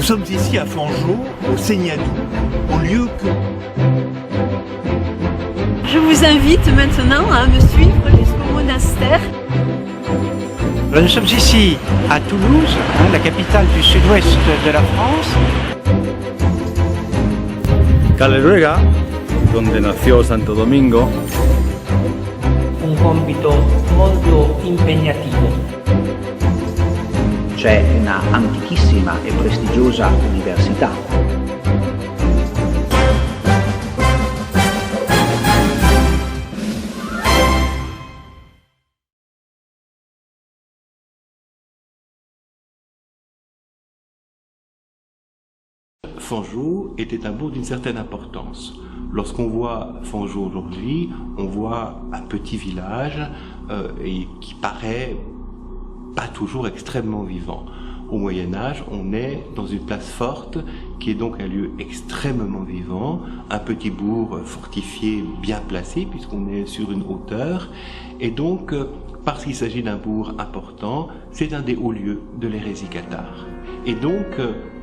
Nous sommes ici à Fangeau, au Seignadou, au lieu que... Je vous invite maintenant à me suivre jusqu'au monastère. Nous sommes ici à Toulouse, la capitale du sud-ouest de la France. Calleruega, donde nació Santo Domingo. Un compito molto impegnativo. C'è una antichissima e prestigiosa università. Fangeau était un bourg d'une certaine importance. Lorsqu'on voit Fangeau aujourd'hui, on voit un petit village et qui paraît pas toujours extrêmement vivant. Au Moyen-Âge, on est dans une place forte qui est donc un lieu extrêmement vivant, un petit bourg fortifié bien placé puisqu'on est sur une hauteur et donc parce qu'il s'agit d'un bourg important, c'est un des hauts lieux de l'hérésie cathare. Et donc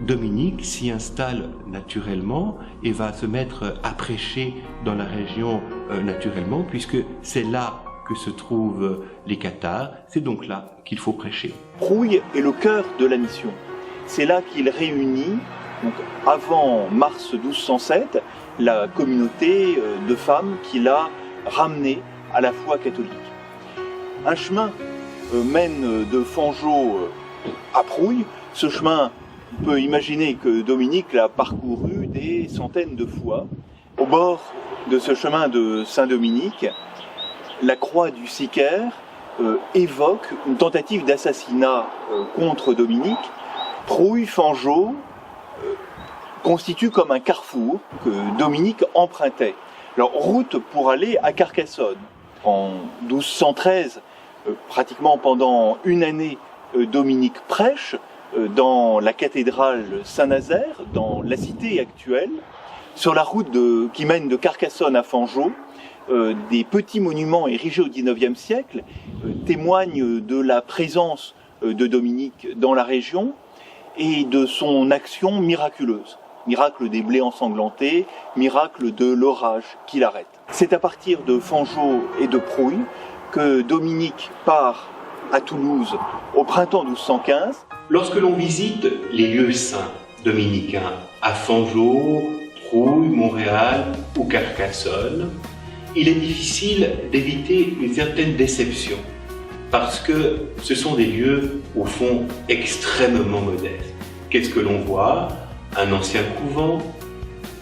Dominique s'y installe naturellement et va se mettre à prêcher dans la région naturellement puisque c'est là que se trouvent les cathares, c'est donc là qu'il faut prêcher. Prouille est le cœur de la mission. C'est là qu'il réunit, donc avant mars 1207, la communauté de femmes qu'il a ramenées à la foi catholique. Un chemin mène de Fangeau à Prouille. Ce chemin, on peut imaginer que Dominique l'a parcouru des centaines de fois. Au bord de ce chemin de Saint-Dominique, la croix du Sicaire évoque une tentative d'assassinat contre Dominique. Prouille, Fangeau constitue comme un carrefour que Dominique empruntait. Alors, route pour aller à Carcassonne. En 1213, pratiquement pendant une année, Dominique prêche dans la cathédrale Saint-Nazaire, dans la cité actuelle. Sur la route qui mène de Carcassonne à Fangeau, des petits monuments érigés au XIXe siècle témoignent de la présence de Dominique dans la région et de son action miraculeuse. Miracle des blés ensanglantés, miracle de l'orage qui l'arrête. C'est à partir de Fangeau et de Prouille que Dominique part à Toulouse au printemps 1215. Lorsque l'on visite les lieux saints dominicains à Fangeau, Prouille, Montréal ou Carcassonne, il est difficile d'éviter une certaine déception parce que ce sont des lieux au fond extrêmement modestes. Qu'est-ce que l'on voit? Un ancien couvent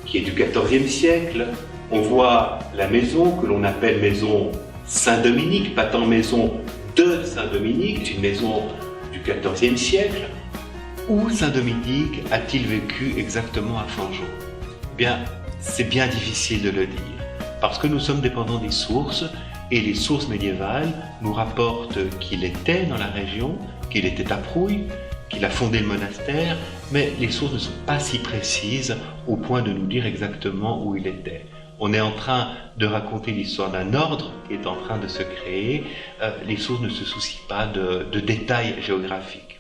qui est du XIVe siècle. On voit la maison que l'on appelle maison Saint-Dominique, pas tant maison de Saint-Dominique, une maison du XIVe siècle. Où Saint-Dominique a-t-il vécu exactement à Fangeau? Eh bien, c'est bien difficile de le dire, parce que nous sommes dépendants des sources, et les sources médiévales nous rapportent qu'il était dans la région, qu'il était à Prouille, qu'il a fondé le monastère, mais les sources ne sont pas si précises au point de nous dire exactement où il était. On est en train de raconter l'histoire d'un ordre qui est en train de se créer. Les sources ne se soucient pas de détails géographiques.